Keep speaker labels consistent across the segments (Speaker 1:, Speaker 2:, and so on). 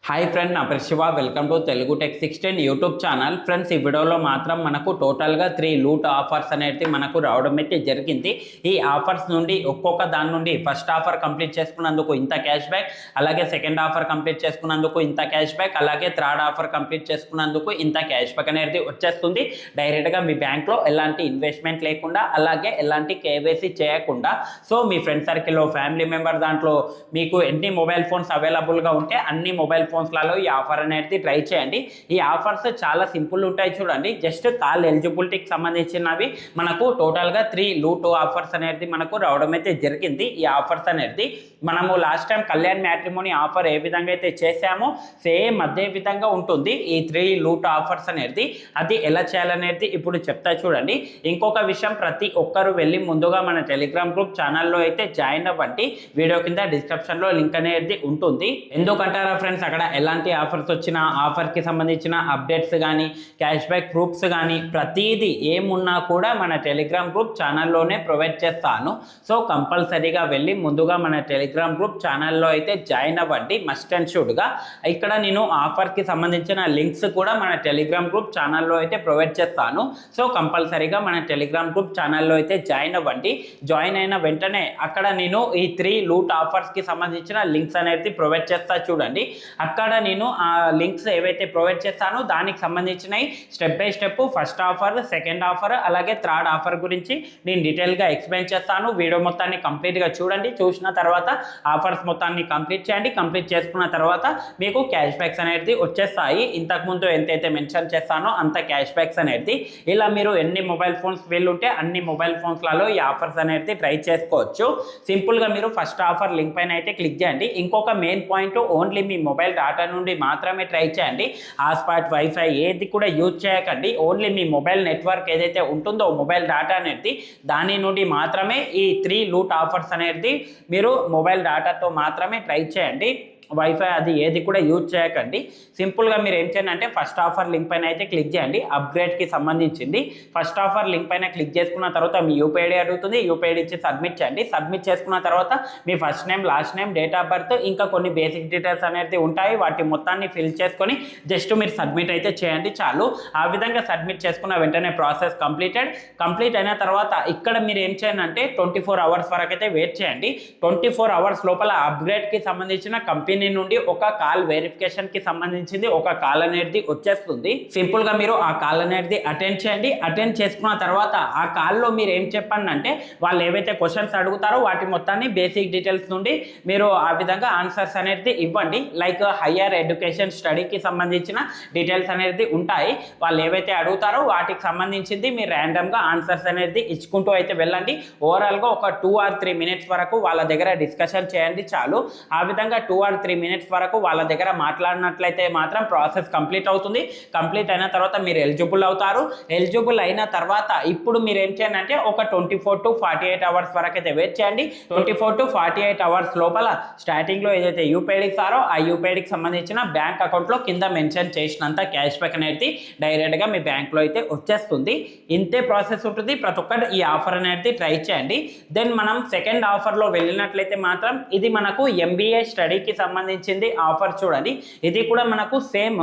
Speaker 1: Hi friend, నా పేరు Shiva. Welcome to Telugu tech 16 YouTube channel. Friends, ఈ వీడియోలో మాత్రం మనకు టోటల్గా 3 లూట్ ఆఫర్స్ అనేది మనకు రావడం అయితే జరిగింది. ఈ ఆఫర్స్ నుండి ఒక్కొక్క దాని నుండి ఫస్ట్ ఆఫర్ కంప్లీట్ చేసుకున్నందుకు ఇంత క్యాష్ బ్యాక్, అలాగే సెకండ్ ఆఫర్ కంప్లీట్ చేసుకున్నందుకు ఇంత క్యాష్ బ్యాక్, అలాగే థర్డ్ ఆఫర్ కంప్లీట్ చేసుకున్నందుకు ఇంత క్యాష్ బ్యాక్ అనేది వచ్చేస్తుంది. డైరెక్ట్గా మీ బ్యాంక్లో ఎలాంటి ఇన్వెస్ట్మెంట్ లేకుండా, అలాగే ఎలాంటి కేవైసీ చేయకుండా, సో మీ ఫ్రెండ్ సర్కిల్లో ఫ్యామిలీ మెంబర్ దాంట్లో మీకు ఎన్ని మొబైల్ ఫోన్స్ అవైలబుల్గా ఉంటే అన్ని మొబైల్ ఫోన్స్లలో ఈ ఆఫర్ అనేది ట్రై చేయండి. ఈ ఆఫర్స్ చాలా సింపుల్ ఉంటాయి. చూడండి, జస్ట్ కాల్ ఎలిజిబిలిటీకి సంబంధించినవి మనకు టోటల్గా 3 లూట్ ఆఫర్స్ అనేది మనకు రావడం అయితే జరిగింది. ఈ ఆఫర్స్ అనేది మనము last time Kalyan matrimony offer ఏ విధంగా అయితే చేసామో సేమ్ అదే విధంగా ఉంటుంది ఈ 3 లూట్ ఆఫర్స్ అనేది. అది ఎలా చేయాలనేది ఇప్పుడు చెప్తా చూడండి. ఇంకొక విషయం, ప్రతి ఒక్కరు వెళ్ళి ముందుగా మన టెలిగ్రామ్ గ్రూప్ ఛానల్లో అయితే జాయిన్ అవ్వండి. వీడియో కింద డిస్క్రిప్షన్లో లింక్ అనేది ఉంటుంది. ఎందుకంటారా ఫ్రెండ్స్, అక్కడ ఎలాంటి ఆఫర్స్ వచ్చినా ఆఫర్కి సంబంధించిన అప్డేట్స్ కానీ, క్యాష్ బ్యాక్ ప్రూఫ్స్ కానీ, ప్రతిదీ ఏమున్నా కూడా మన టెలిగ్రామ్ గ్రూప్ ఛానల్లోనే ప్రొవైడ్ చేస్తాను. సో కంపల్సరీగా వెళ్ళి ముందుగా మన టెలిగ్రామ్ గ్రూప్ ఛానల్లో అయితే జాయిన్ అవ్వండి, మస్ట్ అండ్ షుడ్గా. ఇక్కడ నేను ఆఫర్కి సంబంధించిన లింక్స్ కూడా మన టెలిగ్రామ్ గ్రూప్ ఛానల్లో అయితే ప్రొవైడ్ చేస్తాను. సో కంపల్సరీగా మన టెలిగ్రామ్ గ్రూప్ ఛానల్లో అయితే జాయిన్ అవ్వండి. జాయిన్ అయిన వెంటనే అక్కడ నేను ఈ 3 లూట్ ఆఫర్స్కి సంబంధించిన లింక్స్ అనేది ప్రొవైడ్ చేస్తా చూడండి. అక్కడ నేను ఆ లింక్స్ ఏవైతే ప్రొవైడ్ చేస్తానో దానికి సంబంధించినవి step by step first offer, second offer, అలాగే థర్డ్ ఆఫర్ గురించి నేను డీటెయిల్గా ఎక్స్ప్లెయిన్ చేస్తాను. వీడియో మొత్తాన్ని కంప్లీట్గా చూడండి. చూసిన తర్వాత ఆఫర్స్ మొత్తాన్ని కంప్లీట్ చేయండి. కంప్లీట్ చేసుకున్న తర్వాత మీకు క్యాష్ బ్యాక్స్ అనేది వచ్చేస్తాయి. ఇంతకుముందు ఎంతైతే మెన్షన్ చేస్తానో అంత క్యాష్ బ్యాక్స్ అనేది. ఇలా మీరు ఎన్ని మొబైల్ ఫోన్స్ వెళ్ళుంటే అన్ని మొబైల్ ఫోన్స్లలో ఈ ఆఫర్స్ అనేది ట్రై చేసుకోవచ్చు. సింపుల్గా మీరు ఫస్ట్ ఆఫర్ లింక్ పైన అయితే క్లిక్ చేయండి. ఇంకొక మెయిన్ పాయింట్, ఓన్లీ మీ మొబైల్ డేటా నుండి మాత్రమే ట్రై చేయండి. హాట్స్పాట్, వైఫై ఏది కూడా యూజ్ చేయకండి. ఓన్లీ మీ మొబైల్ నెట్వర్క్ ఏదైతే ఉంటుందో మొబైల్ డేటా అనేది దాని నుండి మాత్రమే ఈ 3 లూట్ ఆఫర్స్ అనేది మీరు మొబైల్ డేటాతో మాత్రమే ట్రై చేయండి. వైఫై అది ఏది కూడా యూజ్ చేయకండి. సింపుల్గా మీరు ఏం చేయండి అంటే ఫస్ట్ ఆఫర్ లింక్ పైన అయితే క్లిక్ చేయండి. అప్గ్రేడ్కి సంబంధించింది ఫస్ట్ ఆఫర్ లింక్ పైన క్లిక్ చేసుకున్న తర్వాత మీ యూపీఐడి అడుగుతుంది. యూపీఐడి ఇచ్చి సబ్మిట్ చేయండి. సబ్మిట్ చేసుకున్న తర్వాత మీ first name, last name, date of birth, ఇంకా కొన్ని బేసిక్ డీటెయిల్స్ అనేది ఉంటాయి. వాటి మొత్తాన్ని ఫిల్ చేసుకొని జస్ట్ మీరు సబ్మిట్ అయితే చేయండి చాలు. ఆ విధంగా సబ్మిట్ చేసుకున్న వెంటనే ప్రాసెస్ కంప్లీట్ అయిన తర్వాత ఇక్కడ మీరు ఏం చేయండి అంటే 24 అవర్స్ వరకు అయితే వెయిట్ చేయండి. 24 అవర్స్ లోపల అప్గ్రేడ్కి సంబంధించిన కంపెనీ నుండి ఒక కాల్ వెరిఫికేషన్ కి సంబంధించింది ఒక కాల్ అనేది వచ్చేస్తుంది. సింపుల్ గా మీరు ఆ కాల్ అనేది అటెండ్ చేయండి. అటెండ్ చేసుకున్న తర్వాత ఆ కాల్లో మీరు ఏం చెప్పండి అంటే వాళ్ళు ఏవైతే క్వశ్చన్స్ అడుగుతారో వాటి మొత్తాన్ని బేసిక్ డీటెయిల్స్ నుండి మీరు ఆ విధంగా ఆన్సర్స్ అనేది ఇవ్వండి. లైక్ హయ్యర్ ఎడ్యుకేషన్ స్టడీకి సంబంధించిన డీటెయిల్స్ అనేది ఉంటాయి. వాళ్ళు ఏవైతే అడుగుతారో వాటికి సంబంధించింది మీరు ర్యాండమ్గా ఆన్సర్స్ అనేది ఇచ్చుకుంటూ అయితే వెళ్ళండి. ఓవరాల్గా ఒక 2 or 3 మినిట్స్ వరకు వాళ్ళ దగ్గర డిస్కషన్ చేయండి చాలు. ఆ విధంగా 2 or 3 మినిట్స్ వరకు వాళ్ళ దగ్గర మాట్లాడినట్లయితే మాత్రం ప్రాసెస్ కంప్లీట్ అవుతుంది. కంప్లీట్ అయిన తర్వాత మీరు ఎలిజిబుల్ అవుతారు. ఎలిజిబుల్ అయిన తర్వాత ఇప్పుడు మీరు ఏం చేయండి అంటే ఒక 24 to 48 అవర్స్ వరకు అయితే వెయిట్ చేయండి. 24 to 48 అవర్స్ లోపల స్టార్టింగ్లో ఏదైతే యూపీఐడి ఇస్తారో ఆ యూపీఐడికి సంబంధించిన బ్యాంక్ అకౌంట్లో కింద మెన్షన్ చేసినంత క్యాష్ బ్యాక్ అనేది డైరెక్ట్గా మీ బ్యాంక్లో అయితే వచ్చేస్తుంది. ఇంతే ప్రాసెస్ ఉంటుంది. ప్రతి ఒక్కరు ఈ ఆఫర్ అనేది ట్రై చేయండి. దెన్ మనం సెకండ్ ఆఫర్లో వెళ్ళినట్లయితే మాత్రం ఇది మనకు ఎంబీఏ స్టడీకి సంబంధించింది ఆఫర్ చూడండి. ఇది కూడా మనకు సేమ్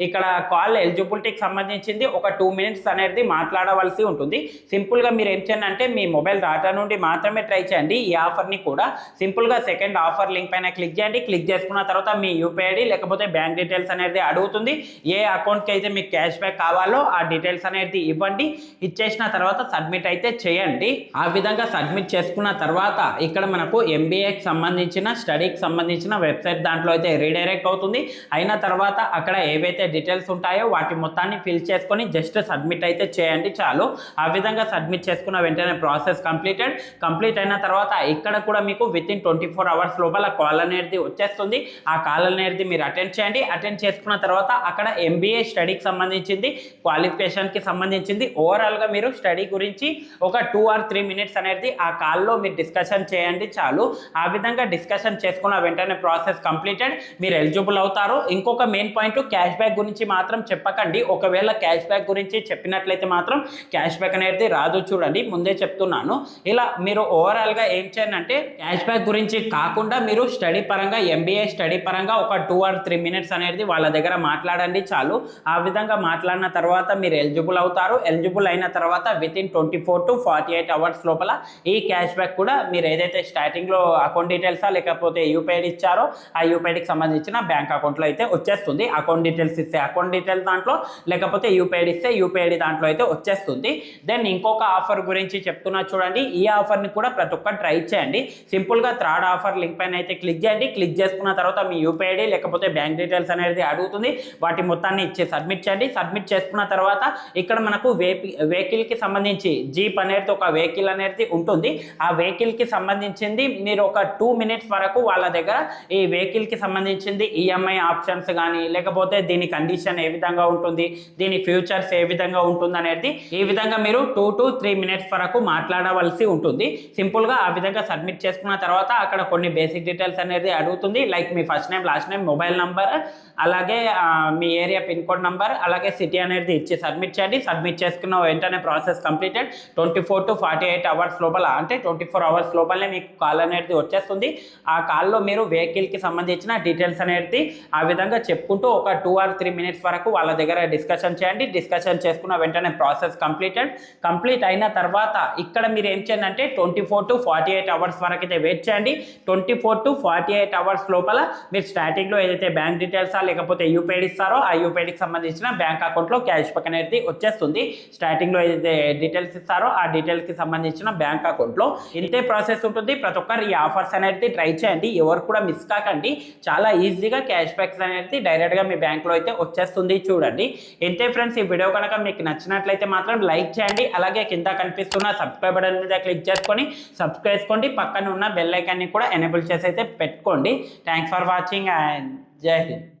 Speaker 1: ఇక్కడ కాల్ ఎలిజిబిలిటీకి సంబంధించింది ఒక 2 మినిట్స్ అనేది మాట్లాడవలసి ఉంటుంది. సింపుల్గా మీరు ఏం చేయండి అంటే మీ మొబైల్ డేటా నుండి మాత్రమే ట్రై చేయండి. ఈ ఆఫర్ని కూడా సింపుల్గా సెకండ్ ఆఫర్ లింక్ పైన క్లిక్ చేయండి. క్లిక్ చేసుకున్న తర్వాత మీ యూపీఐడి లేకపోతే బ్యాంక్ డీటెయిల్స్ అనేది అడుగుతుంది. ఏ అకౌంట్కి అయితే మీకు క్యాష్ బ్యాక్ కావాలో ఆ డీటెయిల్స్ అనేది ఇవ్వండి. ఇచ్చేసిన తర్వాత సబ్మిట్ అయితే చేయండి. ఆ విధంగా సబ్మిట్ చేసుకున్న తర్వాత ఇక్కడ మనకు ఎంబీఏకి సంబంధించిన స్టడీకి సంబంధించిన వెబ్సైట్ దాంట్లో అయితే రీడైరెక్ట్ అవుతుంది. అయిన తర్వాత అక్కడ ఏవైతే డీటెయిల్స్ ఉంటాయో వాటి మొత్తాన్ని ఫిల్ చేసుకొని జస్ట్ సబ్మిట్ అయితే చేయండి చాలు. ఆ విధంగా సబ్మిట్ చేసుకున్న వెంటనే ప్రాసెస్ కంప్లీట్ అయిన తర్వాత ఇక్కడ కూడా మీకు వితిన్ 24 అవర్స్ లోపల కాల్ అనేది వచ్చేస్తుంది. ఆ కాల్ అనేది మీరు అటెండ్ చేయండి. అటెండ్ చేసుకున్న తర్వాత అక్కడ ఎంబీఏ స్టడీకి సంబంధించింది, క్వాలిఫికేషన్కి సంబంధించింది, ఓవరాల్గా మీరు స్టడీ గురించి ఒక 2 or 3 మినిట్స్ అనేది ఆ కాల్లో మీరు డిస్కషన్ చేయండి చాలు. ఆ విధంగా డిస్కషన్ చేసుకున్న వెంటనే ప్రాసెస్ కంప్లీటెడ్, మీరు ఎలిజిబుల్ అవుతారు. ఇంకొక మెయిన్ పాయింట్, క్యాష్ బ్యాక్ గురించి మాత్రం చెప్పకండి. ఒకవేళ క్యాష్ బ్యాక్ గురించి చెప్పినట్లయితే మాత్రం క్యాష్ బ్యాక్ అనేది రాదు. చూడండి, ముందే చెప్తున్నాను. ఇలా మీరు ఓవరాల్గా ఏం చేయండి అంటే, క్యాష్ బ్యాక్ గురించి కాకుండా మీరు స్టడీ పరంగా, ఎంబీఏ స్టడీ పరంగా ఒక 2 or 3 minutes అనేది వాళ్ళ దగ్గర మాట్లాడండి చాలు. ఆ విధంగా మాట్లాడిన తర్వాత మీరు ఎలిజిబుల్ అవుతారు. ఎలిజిబుల్ అయిన తర్వాత వితిన్ 24 to 48 hours లోపల ఈ క్యాష్ బ్యాక్ కూడా మీరు ఏదైతే స్టార్టింగ్లో అకౌంట్ డీటెయిల్సా లేకపోతే యూపీఐ ఇచ్చారో ఆ యూపీఐకి సంబంధించిన బ్యాంక్ అకౌంట్లో అయితే వచ్చేస్తుంది. అకౌంట్ డీటెయిల్స్ ఇస్తే అకౌంట్ డీటెయిల్స్ దాంట్లో, లేకపోతే యూపీఐ ఇస్తే యూపీఐ దాంట్లో అయితే వచ్చేస్తుంది. దెన్ ఇంకొక ఆఫర్ గురించి చెప్తున్నా చూడండి. ఈ ఆఫర్ని కూడా ప్రతి ఒక్కరు ట్రై చేయండి. సింపుల్గా థర్డ్ ఆఫర్ లింక్ పైన అయితే క్లిక్ చేయండి. క్లిక్ చేసుకున్న తర్వాత మీ యూపీఐ లేకపోతే బ్యాంక్ డీటెయిల్స్ అనేది అడుగుతుంది. వాటి మొత్తాన్ని ఇచ్చి సబ్మిట్ చేయండి. సబ్మిట్ చేసుకున్న తర్వాత ఇక్కడ మనకు వెహికల్కి సంబంధించి జీప్ అనేది ఒక వెహికల్ అనేది ఉంటుంది. ఆ వెహికల్కి సంబంధించింది మీరు ఒక 2 minutes వరకు వాళ్ళ దగ్గర ఈ వెహికల్కి సంబంధించింది ఈఎంఐ ఆప్షన్స్ కానీ, లేకపోతే దీని కండిషన్ ఏ విధంగా ఉంటుంది, దీని ఫ్యూచర్స్ ఏ విధంగా ఉంటుంది అనేది ఈ విధంగా మీరు 2 to 3 minutes వరకు మాట్లాడవలసి ఉంటుంది. సింపుల్గా ఆ విధంగా సబ్మిట్ చేసుకున్న తర్వాత అక్కడ కొన్ని బేసిక్ డీటెయిల్స్ అనేది అడుగుతుంది. లైక్ మీ first name, last name, mobile number, అలాగే మీ ఏరియా పిన్ కోడ్ నంబర్, అలాగే సిటీ అనేది ఇచ్చి సబ్మిట్ చేయండి. సబ్మిట్ చేసుకున్న వెంటనే ప్రాసెస్ కంప్లీటెడ్. 24 to 48 hours లోపల, అంటే 24 hours లోపలనే మీకు కాల్ అనేది వచ్చేస్తుంది. ఆ కాల్లో మీరు వెహికల్కి సంబంధించిన డీటెయిల్స్ అనేది ఆ విధంగా చెప్పుకుంటూ ఒక 2 or 3 minutes వరకు వాళ్ళ దగ్గర డిస్కషన్ చేయండి. డిస్కషన్ చేసుకున్న వెంటనే ప్రాసెస్ కంప్లీట్ అయిన తర్వాత ఇక్కడ మీరు ఏం చేయండి అంటే 24 to 48 hours వరకు అయితే వెయిట్ చేయండి. 24 to 48 hours లోపల మీరు స్టార్టింగ్లో ఏదైతే బ్యాంక్ డీటెయిల్సా లేకపోతే యూపీఐ ఇస్తారో ఆ యూపీఐకి సంబంధించిన బ్యాంక్ అకౌంట్లో క్యాష్ బ్యాక్ అనేది వచ్చేస్తుంది. స్టార్టింగ్లో ఏదైతే డీటెయిల్స్ ఇస్తారో ఆ డీటెయిల్స్కి సంబంధించిన బ్యాంక్ అకౌంట్లో ఇంతే ప్రాసెస్ ఉంటుంది. ప్రతి ఒక్కరు ఈ ఆఫర్స్ అనేది ట్రై చేయండి. ఎవరు కూడా మిస్ కాకండి. చాలా ఈజీగా క్యాష్ బ్యాక్స్ అనేది డైరెక్ట్గా మీ బ్యాంక్లో అయితే వచ్చేస్తుంది. చూడండి, ఇంతే ఫ్రెండ్స్. ఈ వీడియో కనుక మీకు నచ్చినట్లయితే మాత్రం లైక్ చేయండి. అలాగే కింద కనిపిస్తున్న సబ్స్క్రైబ్ బటన్ మీద క్లిక్ చేసుకొని సబ్స్క్రైబ్ చేసుకోండి. పక్కన ఉన్న బెల్ ఐకాన్ని కూడా ఎనేబుల్ చేసి అయితే పెట్టుకోండి. థ్యాంక్స్ ఫర్ వాచింగ్ అండ్ జై హింద్.